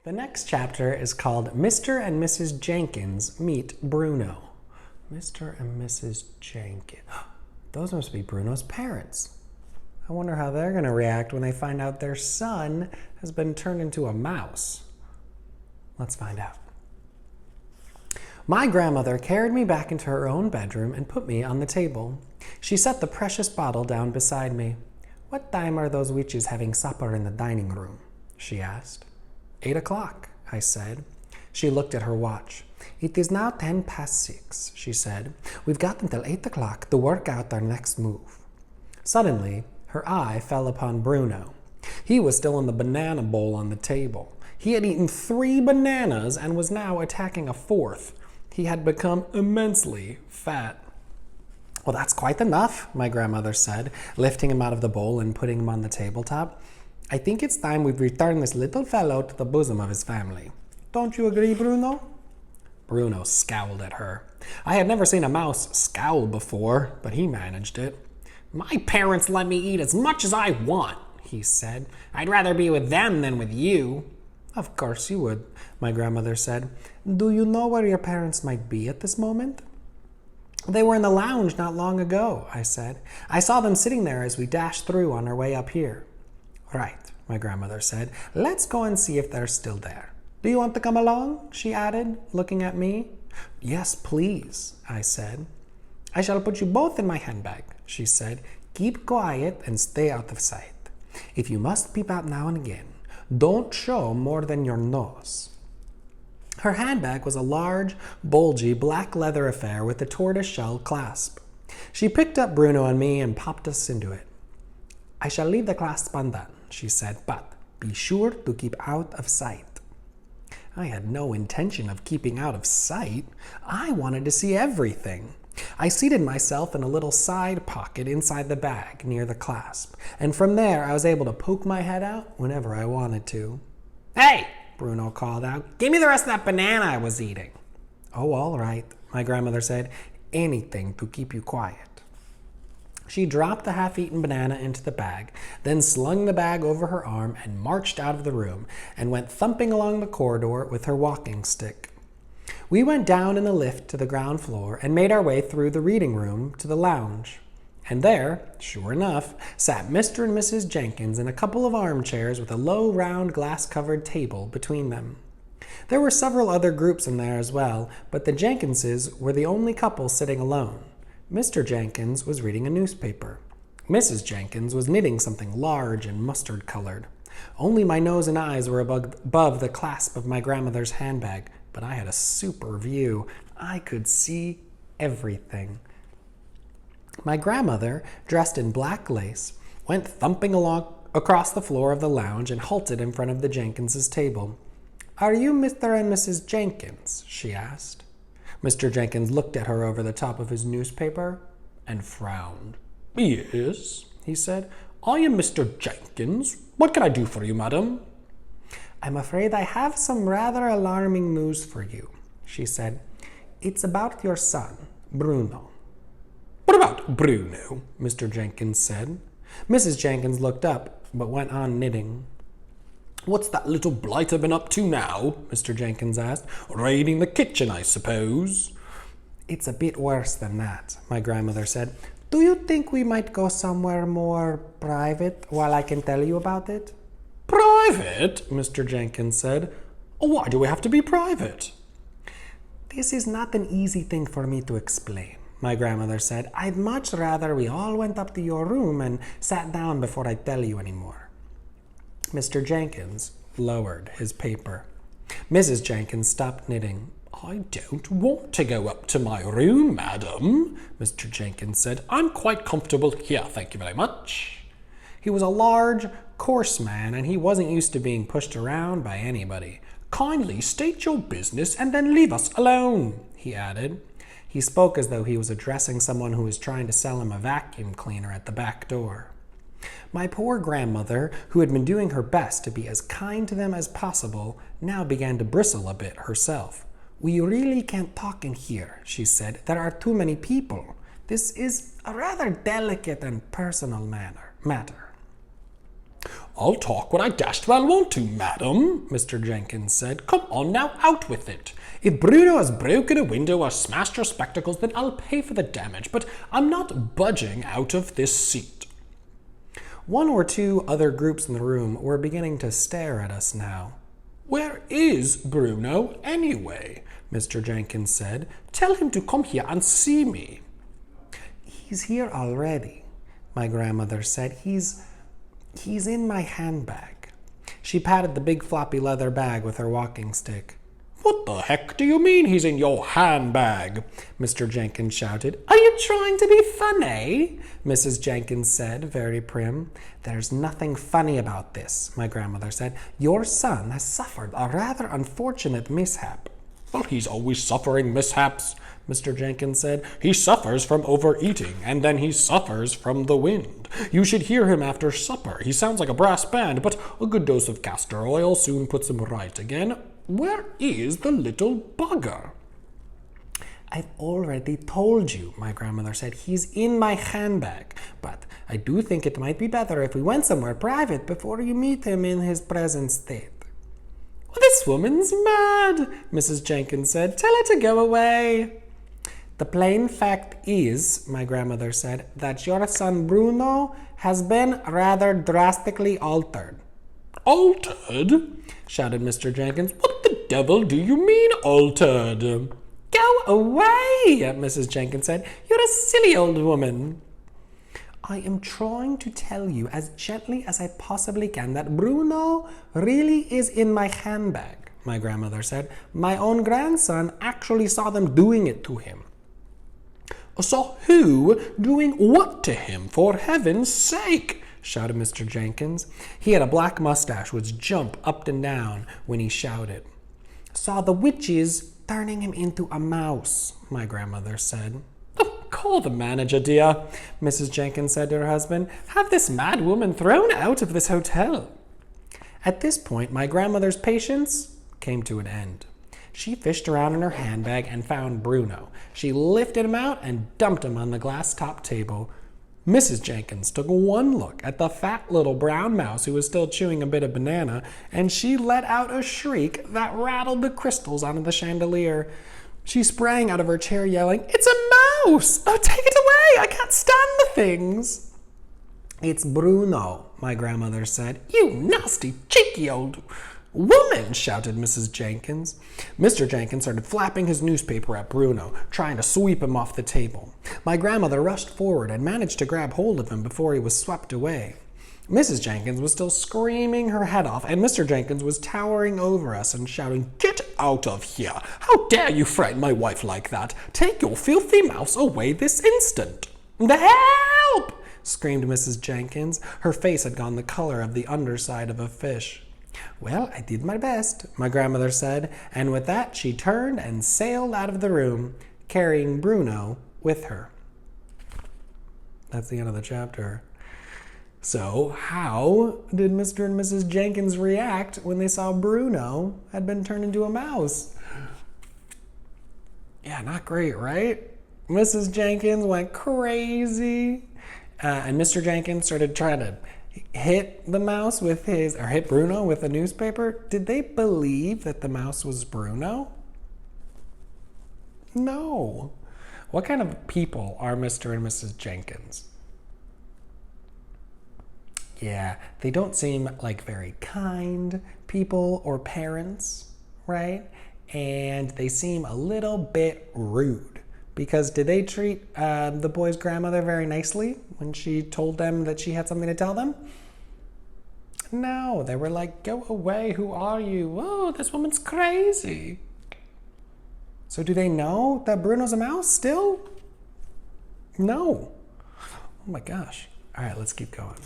The next chapter is called Mr. and Mrs. Jenkins Meet Bruno. Mr. and Mrs. Jenkins. Those must be Bruno's parents. I wonder how they're going to react when they find out their son has been turned into a mouse. Let's find out. My grandmother carried me back into her own bedroom and put me on the table. She set the precious bottle down beside me. "What time are those witches having supper in the dining room?" she asked. 8 o'clock, I said. She looked at her watch. "It is now 6:10, she said. "We've got until 8 o'clock to work out our next move." Suddenly, her eye fell upon Bruno. He was still in the banana bowl on the table. He had eaten 3 bananas and was now attacking a 4th. He had become immensely fat. "Well, that's quite enough," my grandmother said, lifting him out of the bowl and putting him on the tabletop. "I think it's time we return this little fellow to the bosom of his family. Don't you agree, Bruno?" Bruno scowled at her. I had never seen a mouse scowl before, but he managed it. "My parents let me eat as much as I want," he said. "I'd rather be with them than with you." "Of course you would," my grandmother said. "Do you know where your parents might be at this moment?" "They were in the lounge not long ago," I said. "I saw them sitting there as we dashed through on our way up here." "Right," my grandmother said. "Let's go and see if they're still there. Do you want to come along?" she added, looking at me. "Yes, please," I said. "I shall put you both in my handbag," she said. "Keep quiet and stay out of sight. If you must peep out now and again, don't show more than your nose." Her handbag was a large, bulgy, black leather affair with a tortoise-shell clasp. She picked up Bruno and me and popped us into it. "I shall leave the clasp undone," she said, "but be sure to keep out of sight." I had no intention of keeping out of sight. I wanted to see everything. I seated myself in a little side pocket inside the bag near the clasp, and from there I was able to poke my head out whenever I wanted to. "Hey!" Bruno called out. "Give me the rest of that banana I was eating." "Oh, all right," my grandmother said. "Anything to keep you quiet." She dropped the half-eaten banana into the bag, then slung the bag over her arm and marched out of the room and went thumping along the corridor with her walking stick. We went down in the lift to the ground floor and made our way through the reading room to the lounge. And there, sure enough, sat Mr. and Mrs. Jenkins in a couple of armchairs with a low, round, glass-covered table between them. There were several other groups in there as well, but the Jenkinses were the only couple sitting alone. Mr. Jenkins was reading a newspaper. Mrs. Jenkins was knitting something large and mustard-colored. Only my nose and eyes were above the clasp of my grandmother's handbag, but I had a super view. I could see everything. My grandmother, dressed in black lace, went thumping along across the floor of the lounge and halted in front of the Jenkinses' table. "Are you Mr. and Mrs. Jenkins?" she asked. Mr. Jenkins looked at her over the top of his newspaper and frowned. "Yes," he said. "I am Mr. Jenkins. What can I do for you, madam?" "I'm afraid I have some rather alarming news for you," she said. "It's about your son, Bruno." "What about Bruno?" Mr. Jenkins said. Mrs. Jenkins looked up, but went on knitting. "What's that little blighter been up to now?" Mr. Jenkins asked. "Raiding the kitchen, I suppose." "It's a bit worse than that," my grandmother said. "Do you think we might go somewhere more private while I can tell you about it?" "Private?" Mr. Jenkins said. "Why do we have to be private?" "This is not an easy thing for me to explain," my grandmother said. "I'd much rather we all went up to your room and sat down before I tell you any more." Mr. Jenkins lowered his paper. Mrs. Jenkins stopped knitting. "I don't want to go up to my room, madam," Mr. Jenkins said. "I'm quite comfortable here, thank you very much." He was a large, coarse man, and he wasn't used to being pushed around by anybody. "Kindly state your business and then leave us alone," he added. He spoke as though he was addressing someone who was trying to sell him a vacuum cleaner at the back door. My poor grandmother, who had been doing her best to be as kind to them as possible, now began to bristle a bit herself. "We really can't talk in here," she said. "There are too many people. This is a rather delicate and personal matter." I'll talk when I dashed well want to, madam, Mr. Jenkins said. Come on now, out with it. If Bruno has broken a window or smashed your spectacles, then I'll pay for the damage, but I'm not budging out of this seat. One or two other groups in the room were beginning to stare at us now. Where is Bruno, anyway? Mr. Jenkins said. Tell him to come here and see me. He's here already, my grandmother said. He's in my handbag. She patted the big floppy leather bag with her walking stick. What the heck do you mean he's in your handbag? Mr. Jenkins shouted. Are you trying to be funny? Mrs. Jenkins said, very prim. There's nothing funny about this, my grandmother said. Your son has suffered a rather unfortunate mishap. Well, he's always suffering mishaps, Mr. Jenkins said. He suffers from overeating, and then he suffers from the wind. You should hear him after supper. He sounds like a brass band, but a good dose of castor oil soon puts him right again. Where is the little bugger? I've already told you, my grandmother said. He's in my handbag, but I do think it might be better if we went somewhere private before you meet him in his present state. Well, this woman's mad, Mrs. Jenkins said. Tell her to go away. The plain fact is, my grandmother said, that your son Bruno has been rather drastically altered. Altered? Shouted Mr. Jenkins. What the devil do you mean, altered? Go away, Mrs. Jenkins said. You're a silly old woman. I am trying to tell you as gently as I possibly can that Bruno really is in my handbag, my grandmother said. My own grandson actually saw them doing it to him. Saw who doing what to him, for heaven's sake? Shouted Mr. Jenkins. He had a black mustache which jumped up and down when he shouted. Saw the witches turning him into a mouse, my grandmother said. Oh, call the manager, dear, Mrs. Jenkins said to her husband. Have this mad woman thrown out of this hotel. At this point, my grandmother's patience came to an end. She fished around in her handbag and found Bruno. She lifted him out and dumped him on the glass-top table. Mrs. Jenkins took one look at the fat little brown mouse who was still chewing a bit of banana, and she let out a shriek that rattled the crystals onto the chandelier. She sprang out of her chair yelling, "It's a mouse! Oh, take it away! I can't stand the things!" "It's Bruno," my grandmother said. "You nasty, cheeky old woman!" shouted Mrs. Jenkins. Mr. Jenkins started flapping his newspaper at Bruno, trying to sweep him off the table. My grandmother rushed forward and managed to grab hold of him before he was swept away. Mrs. Jenkins was still screaming her head off, and Mr. Jenkins was towering over us and shouting, "Get out of here! How dare you frighten my wife like that? Take your filthy mouse away this instant!" "Help!" screamed Mrs. Jenkins. Her face had gone the color of the underside of a fish. "Well, I did my best," my grandmother said, and with that she turned and sailed out of the room, carrying Bruno with her. That's the end of the chapter. So, how did Mr. and Mrs. Jenkins react when they saw Bruno had been turned into a mouse? Yeah, not great, right? Mrs. Jenkins went crazy, and Mr. Jenkins started trying to hit the mouse with hit Bruno with a newspaper. Did they believe that the mouse was Bruno? No. What kind of people are Mr. and Mrs. Jenkins? Yeah, they don't seem like very kind people or parents, right? And they seem a little bit rude. Because did they treat the boy's grandmother very nicely when she told them that she had something to tell them? No, they were like, "Go away, who are you? Oh, this woman's crazy." So do they know that Bruno's a mouse still? No. Oh my gosh. All right, let's keep going.